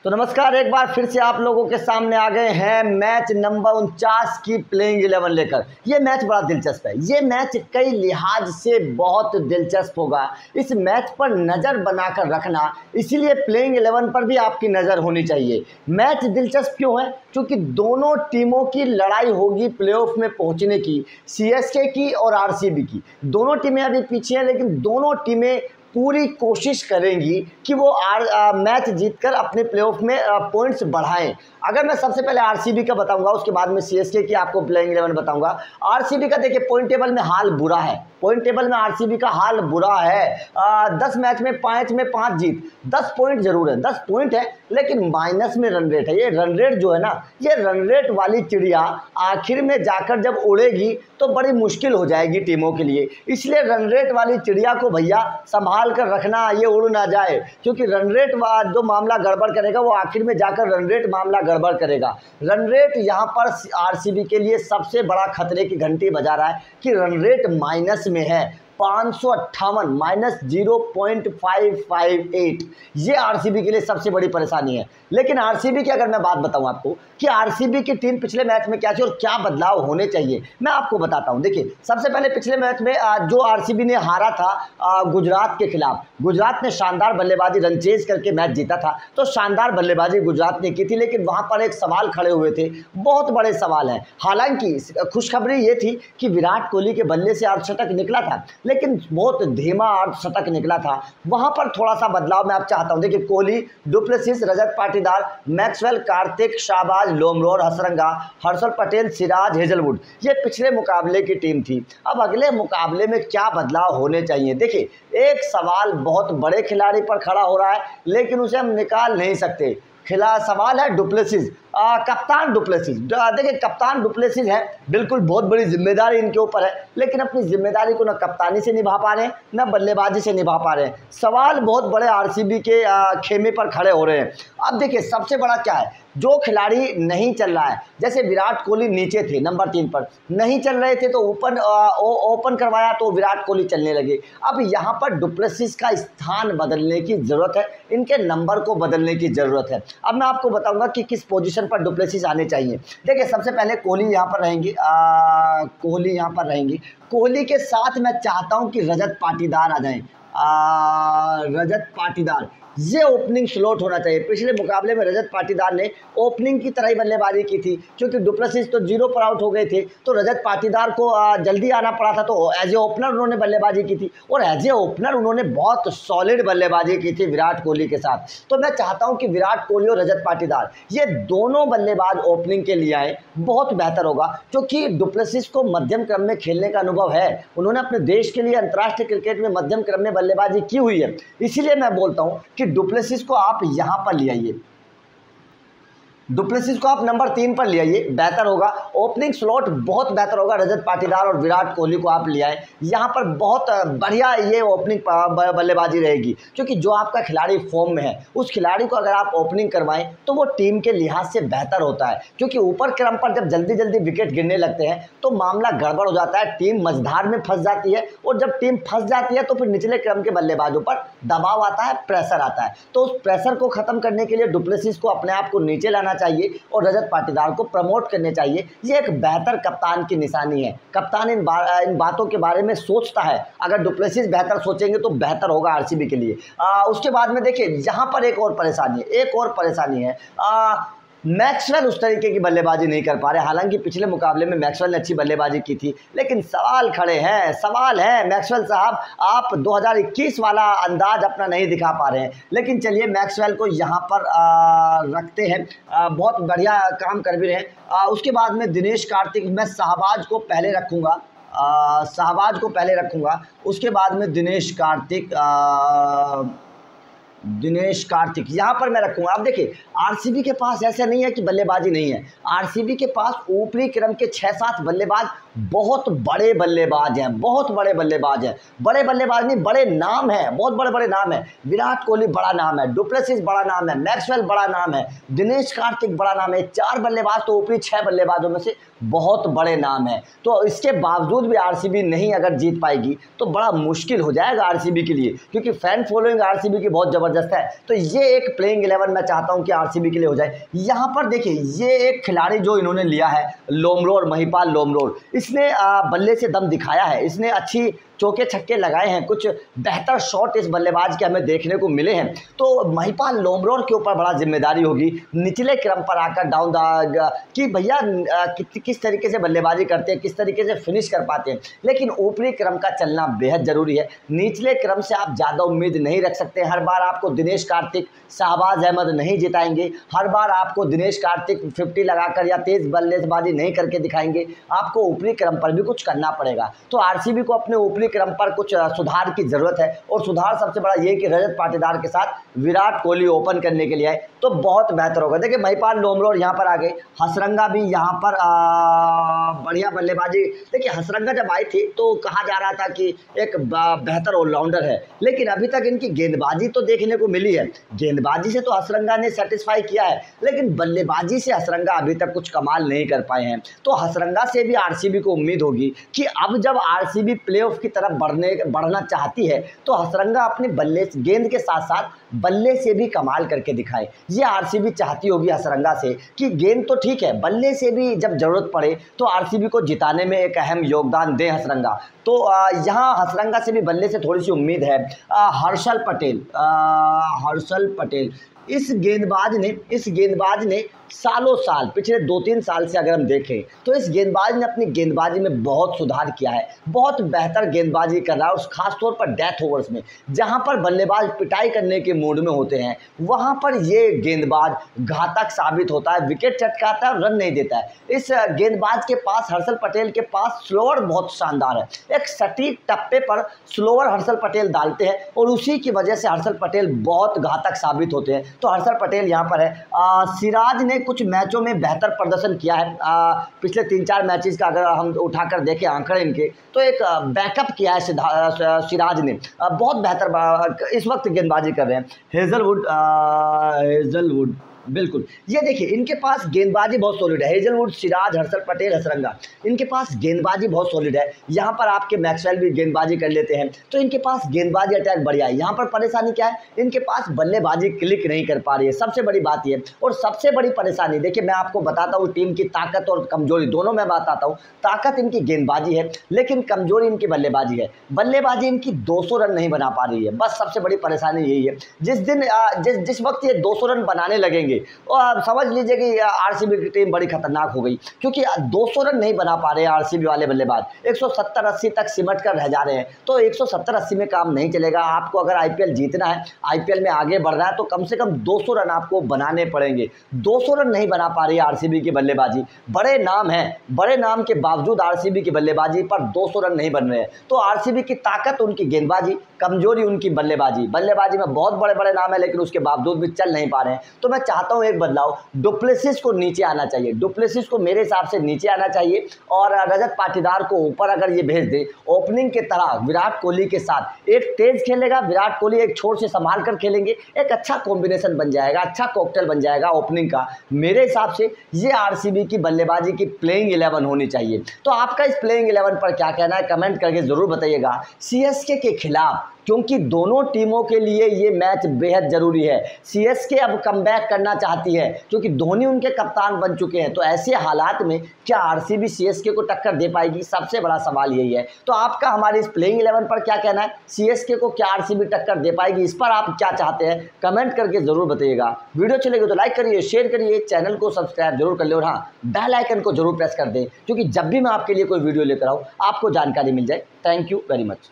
तो नमस्कार, एक बार फिर से आप लोगों के सामने आ गए हैं मैच नंबर 49 की प्लेइंग 11 लेकर। ये मैच बड़ा दिलचस्प है। ये मैच कई लिहाज से बहुत दिलचस्प होगा। इस मैच पर नज़र बनाकर रखना, इसीलिए प्लेइंग 11 पर भी आपकी नज़र होनी चाहिए। मैच दिलचस्प क्यों है? क्योंकि दोनों टीमों की लड़ाई होगी प्लेऑफ में पहुंचने की, सीएसके की और आरसीबी की। दोनों टीमें अभी पीछे हैं, लेकिन दोनों टीमें पूरी कोशिश करेंगी कि वो मैच जीतकर अपने प्लेऑफ में पॉइंट्स बढ़ाएं। अगर मैं सबसे पहले आरसीबी का बताऊंगा, उसके बाद में सीएसके की आपको प्लेइंग 11 बताऊंगा। आरसीबी का देखिए, पॉइंट टेबल में हाल बुरा है। पॉइंट टेबल में आरसीबी का हाल बुरा है। 10 मैच में 5 जीत, 10 पॉइंट जरूर है, 10 पॉइंट है, लेकिन माइनस में रन रेट है। ये रन रेट जो है ना, ये रन रेट वाली चिड़िया आखिर में जाकर जब उड़ेगी तो बड़ी मुश्किल हो जाएगी टीमों के लिए। इसलिए रन रेट वाली चिड़िया को भैया संभाल कर रखना, ये उड़ ना जाए, क्योंकि रन रेट जो मामला गड़बड़ करेगा वो आखिर में जाकर रन रेट मामला गड़बड़ करेगा। रन रेट यहाँ पर आरसीबी के लिए सबसे बड़ा खतरे की घंटी बजा रहा है कि रन रेट माइनस में है। 558 माइनस 0.558, ये आरसीबी के लिए सबसे बड़ी परेशानी है। लेकिन आरसीबी की अगर मैं बात बताऊं आपको कि आरसीबी की टीम पिछले मैच में क्या थी और क्या बदलाव होने चाहिए, मैं आपको बताता हूं। देखिए, सबसे पहले पिछले मैच में जो आरसीबी ने हारा था गुजरात के खिलाफ, गुजरात ने शानदार बल्लेबाजी, रन चेज करके मैच जीता था। तो शानदार बल्लेबाजी गुजरात ने की थी, लेकिन वहां पर एक सवाल खड़े हुए थे, बहुत बड़े सवाल हैं। हालांकि खुशखबरी ये थी कि विराट कोहली के बल्ले से अर्धशतक निकला था, लेकिन बहुत धीमा अर्धशतक निकला था। वहां पर थोड़ा सा बदलाव मैं आप चाहता हूं। देखिए, Kohli, du Plessis, Rajat Patidar, Maxwell, Kartik, Shahbaz, Lomror, Hasaranga, Harshal Patel, Siraj, Hazlewood, ये पिछले मुकाबले की टीम थी। अब अगले मुकाबले में क्या बदलाव होने चाहिए? देखिए, एक सवाल बहुत बड़े खिलाड़ी पर खड़ा हो रहा है, लेकिन उसे हम निकाल नहीं सकते। सवाल है डुप्लेसिस, कप्तान डुप्लेसिस। देखिए, कप्तान डुप्लेसिस है, बिल्कुल बहुत बड़ी जिम्मेदारी इनके ऊपर है, लेकिन अपनी जिम्मेदारी को न कप्तानी से निभा पा रहे हैं, न बल्लेबाजी से निभा पा रहे हैं। सवाल बहुत बड़े आरसीबी के खेमे पर खड़े हो रहे हैं। अब देखिए, सबसे बड़ा क्या है, जो खिलाड़ी नहीं चल रहा है, जैसे विराट कोहली नीचे थे नंबर 3 पर, नहीं चल रहे थे तो ओपन करवाया तो विराट कोहली चलने लगे। अब यहाँ पर डुप्लेसिस का स्थान बदलने की ज़रूरत है, इनके नंबर को बदलने की ज़रूरत है। अब मैं आपको बताऊंगा कि किस पोजीशन पर डुप्लेसिस आने चाहिए। देखिए, सबसे पहले कोहली यहाँ पर रहेंगी, कोहली यहाँ पर रहेंगी। कोहली के साथ मैं चाहता हूँ कि रजत पाटीदार आ जाएं। रजत पाटीदार, ये ओपनिंग स्लॉट होना चाहिए। पिछले मुकाबले में रजत पाटीदार ने ओपनिंग की तरह ही बल्लेबाजी की थी, क्योंकि डुप्लेसिस तो 0 पर आउट हो गए थे, तो रजत पाटीदार को जल्दी आना पड़ा था, तो एज ए ओपनर उन्होंने बल्लेबाजी की थी, और एज ए ओपनर उन्होंने बहुत सॉलिड बल्लेबाजी की थी विराट कोहली के साथ। तो मैं चाहता हूं कि विराट कोहली और रजत पाटीदार, ये दोनों बल्लेबाज ओपनिंग के लिए आए, बहुत बेहतर होगा, क्योंकि डुप्लेसिस को मध्यम क्रम में खेलने का अनुभव है। उन्होंने अपने देश के लिए अंतर्राष्ट्रीय क्रिकेट में मध्यम क्रम में बल्लेबाजी की हुई है। इसीलिए मैं बोलता हूं कि डुप्लेसिस को आप यहां पर ले आइए, डुप्लेसिस को आप नंबर 3 पर ले आइए, बेहतर होगा। ओपनिंग स्लॉट बहुत बेहतर होगा। रजत पाटीदार और विराट कोहली को आप ले आए, यहाँ पर बहुत बढ़िया ये ओपनिंग बल्लेबाजी रहेगी, क्योंकि जो आपका खिलाड़ी फॉर्म में है, उस खिलाड़ी को अगर आप ओपनिंग करवाएं तो वो टीम के लिहाज से बेहतर होता है। क्योंकि ऊपर क्रम पर जब जल्दी जल्दी विकेट गिरने लगते हैं तो मामला गड़बड़ हो जाता है, टीम मझधार में फंस जाती है, और जब टीम फंस जाती है तो फिर निचले क्रम के बल्लेबाजों पर दबाव आता है, प्रेशर आता है। तो उस प्रेशर को खत्म करने के लिए डुप्लेसिस को अपने आप को नीचे लाना चाहिए और रजत पाटीदार को प्रमोट करने चाहिए। ये एक बेहतर कप्तान की निशानी है। कप्तान इन बातों के बारे में सोचता है। अगर डुप्लेसिस बेहतर सोचेंगे तो बेहतर होगा आरसीबी के लिए। उसके बाद में देखिए, यहाँ पर एक और परेशानी है, मैक्सवेल उस तरीके की बल्लेबाजी नहीं कर पा रहे। हालांकि पिछले मुकाबले में मैक्सवेल ने अच्छी बल्लेबाजी की थी, लेकिन सवाल खड़े हैं, सवाल है मैक्सवेल साहब, आप 2021 वाला अंदाज अपना नहीं दिखा पा रहे हैं। लेकिन चलिए, मैक्सवेल को यहाँ पर रखते हैं, बहुत बढ़िया काम कर भी रहे हैं। उसके बाद में दिनेश कार्तिक, मैं शाहबाज को पहले रखूँगा, उसके बाद में दिनेश कार्तिक यहाँ पर मैं रखूँगा। अब देखिए, आरसीबी के पास ऐसा नहीं है कि बल्लेबाजी नहीं है। आरसीबी के पास ऊपरी क्रम के 6-7 बल्लेबाज बहुत बड़े बल्लेबाज हैं, बहुत बड़े बल्लेबाज हैं। बड़े बल्लेबाज नहीं, बड़े नाम हैं, बहुत बड़े बड़े नाम हैं। विराट कोहली बड़ा नाम है, डुप्लेसिस बड़ा नाम है, मैक्सवेल बड़ा नाम है, दिनेश कार्तिक बड़ा नाम है। 4 बल्लेबाज तो ऊपरी 6 बल्लेबाजों में से बहुत बड़े नाम हैं। तो इसके बावजूद भी आरसीबी नहीं अगर जीत पाएगी तो बड़ा मुश्किल हो जाएगा आरसीबी के लिए, क्योंकि फैन फॉलोइंग आरसीबी की बहुत ज़बरदस्त है। तो ये एक प्लेइंग 11 मैं चाहता हूं कि आरसीबी के लिए हो जाए। यहाँ पर देखिए, ये एक खिलाड़ी जो इन्होंने लिया है लोमरोर, महिपाल लोमरोर, इसने बल्ले से दम दिखाया है, इसने अच्छी चौके छक्के लगाए हैं, कुछ बेहतर शॉट इस बल्लेबाज के हमें देखने को मिले हैं। तो महिपाल लोमरोर के ऊपर बड़ा जिम्मेदारी होगी निचले क्रम पर आकर डाउन द कि भैया किस तरीके से बल्लेबाजी करते हैं, किस तरीके से फिनिश कर पाते हैं। लेकिन ऊपरी क्रम का चलना बेहद ज़रूरी है, निचले क्रम से आप ज़्यादा उम्मीद नहीं रख सकते। हर बार आपको दिनेश कार्तिक, शाहबाज अहमद नहीं जिताएंगे, हर बार आपको दिनेश कार्तिक 50 लगाकर या तेज़ बल्लेबाजी नहीं करके दिखाएंगे। आपको ऊपरी क्रम पर भी कुछ करना पड़ेगा। तो आरसीबी को अपने ऊपरी क्रम पर कुछ सुधार की जरूरत है, और सुधार सबसे बड़ा ये कि रजत पाटीदार के साथ विराट कोहली ओपन करने के लिए आए तो बहुत बेहतर होगा। देखिए, महिपाल लोमरोर यहाँ पर आ गए, हसरंगा भी यहाँ पर बढ़िया बल्लेबाजी। देखिए, हसरंगा जब आई थी तो कहा जा रहा था कि एक बेहतर ऑलराउंडर है, लेकिन अभी तक इनकी गेंदबाजी तो देखने को मिली है। गेंदबाजी से तो हसरंगा ने सेटिस्फाई किया है, लेकिन बल्लेबाजी से हसरंगा अभी तक कुछ कमाल नहीं कर पाए हैं। तो हसरंगा से भी आरसीबी को उम्मीद होगी कि अब जब आरसीबी प्लेऑफ की तरफ बढ़ना चाहती है तो हसरंगा अपने बल्ले गेंद के साथ साथ बल्ले से भी कमाल करके दिखाए। ये आरसीबी चाहती होगी हसरंगा से कि गेंद तो ठीक है, बल्ले से भी जब जरूरत पड़े तो आरसीबी को जिताने में एक अहम योगदान दे हसरंगा। तो यहाँ हसरंगा से भी बल्ले से थोड़ी सी उम्मीद है। हर्षल पटेल इस गेंदबाज ने सालों साल, पिछले 2-3 साल से अगर हम देखें तो इस गेंदबाज ने अपनी गेंदबाजी में बहुत सुधार किया है, बहुत बेहतर गेंदबाजी कर रहा है। और खासतौर पर डेथ ओवर्स में, जहां पर बल्लेबाज पिटाई करने के मूड में होते हैं, वहां पर ये गेंदबाज घातक साबित होता है, विकेट चटकाता है और रन नहीं देता है। इस गेंदबाज के पास, हर्षल पटेल के पास, स्लोअर बहुत शानदार है। एक सटीक टप्पे पर स्लोअर हर्षल पटेल डालते हैं और उसी की वजह से हर्षल पटेल बहुत घातक साबित होते हैं। तो हर्षल पटेल यहाँ पर है। सिराज ने कुछ मैचों में बेहतर प्रदर्शन किया है। पिछले 3-4 मैचेस का अगर हम उठाकर देखें आंकड़े इनके, तो एक बैकअप किया है सिराज ने, बहुत बेहतर इस वक्त गेंदबाजी कर रहे हैं। हेजलवुड बिल्कुल, ये देखिए, इनके पास गेंदबाजी बहुत सॉलिड है। हेजलवुड, सिराज, हर्षल पटेल, हसरंगा, इनके पास गेंदबाजी बहुत सॉलिड है। यहाँ पर आपके मैक्सवेल भी गेंदबाजी कर लेते हैं, तो इनके पास गेंदबाजी अटैक बढ़िया है। यहाँ पर परेशानी क्या है, इनके पास बल्लेबाजी क्लिक नहीं कर पा रही है, सबसे बड़ी बात ये। और सबसे बड़ी परेशानी, देखिए मैं आपको बताता हूँ टीम की ताकत और कमजोरी दोनों मैं बताता हूँ। ताकत इनकी गेंदबाजी है, लेकिन कमजोरी इनकी बल्लेबाजी है। बल्लेबाजी इनकी 200 रन नहीं बना पा रही है, बस सबसे बड़ी परेशानी यही है। जिस वक्त ये 200 रन बनाने लगेंगे और आप समझ लीजिए कि आरसीबी की टीम बड़ी खतरनाक हो गई, क्योंकि 200 रन नहीं बना पा रहे हैं आरसीबी वाले बल्लेबाज। 170-80 तक सिमट कर रह जा रहे हैं। तो 170-80 में काम नहीं चलेगा। आपको अगर आईपीएल जीतना है, आईपीएल में आगे बढ़ना है, तो कम से कम 200 रन आपको बनाने पड़ेंगे। 200 रन नहीं बना पा रही है आरसीबी की बल्लेबाजी। बड़े नाम हैं, बड़े नाम के बावजूद आरसीबी की बल्लेबाजी पर 200 रन नहीं बन रहे हैं। तो आरसीबी की ताकत उनकी गेंदबाजी, कमजोरी उनकी बल्लेबाजी। बल्लेबाजी में बहुत बड़े बड़े नाम है, लेकिन उसके बावजूद भी चल नहीं पा रहे हैं। तो मैं चाहता हूं एक बदलाव, डुप्लेसिस को नीचे आना चाहिए। डुप्लेसिस को मेरे हिसाब से नीचे आना चाहिए, और रजत पाटीदार को ऊपर अगर ये भेज दे ओपनिंग के तरह विराट कोहली के साथ, एक तेज खेलेगा विराट कोहली, एक छोर से संभाल कर खेलेंगे, एक अच्छा कॉम्बिनेशन बन जाएगा, अच्छा कॉकटेल बन जाएगा ओपनिंग का। मेरे हिसाब से ये आरसीबी की बल्लेबाजी की प्लेइंग 11 होनी चाहिए। तो आपका इस प्लेइंग 11 पर क्या कहना है, कमेंट करके जरूर बताइएगा। सीएसके के खिलाफ, क्योंकि दोनों टीमों के लिए ये मैच बेहद जरूरी है। सीएसके अब कमबैक करना चाहती है, क्योंकि धोनी उनके कप्तान बन चुके हैं। तो ऐसे हालात में क्या आरसीबी सीएसके को टक्कर दे पाएगी, सबसे बड़ा सवाल यही है। तो आपका हमारे इस प्लेइंग 11 पर क्या कहना है, सीएसके को क्या आरसीबी टक्कर दे पाएगी, इस पर आप क्या चाहते हैं, कमेंट करके जरूर बताइएगा। वीडियो चलेगी तो लाइक करिए, शेयर करिए, चैनल को सब्सक्राइब जरूर कर ले, और हाँ, बेल आइकन को जरूर प्रेस कर दें, क्योंकि जब भी मैं आपके लिए कोई वीडियो लेकर आऊँ आपको जानकारी मिल जाए। Thank you very much.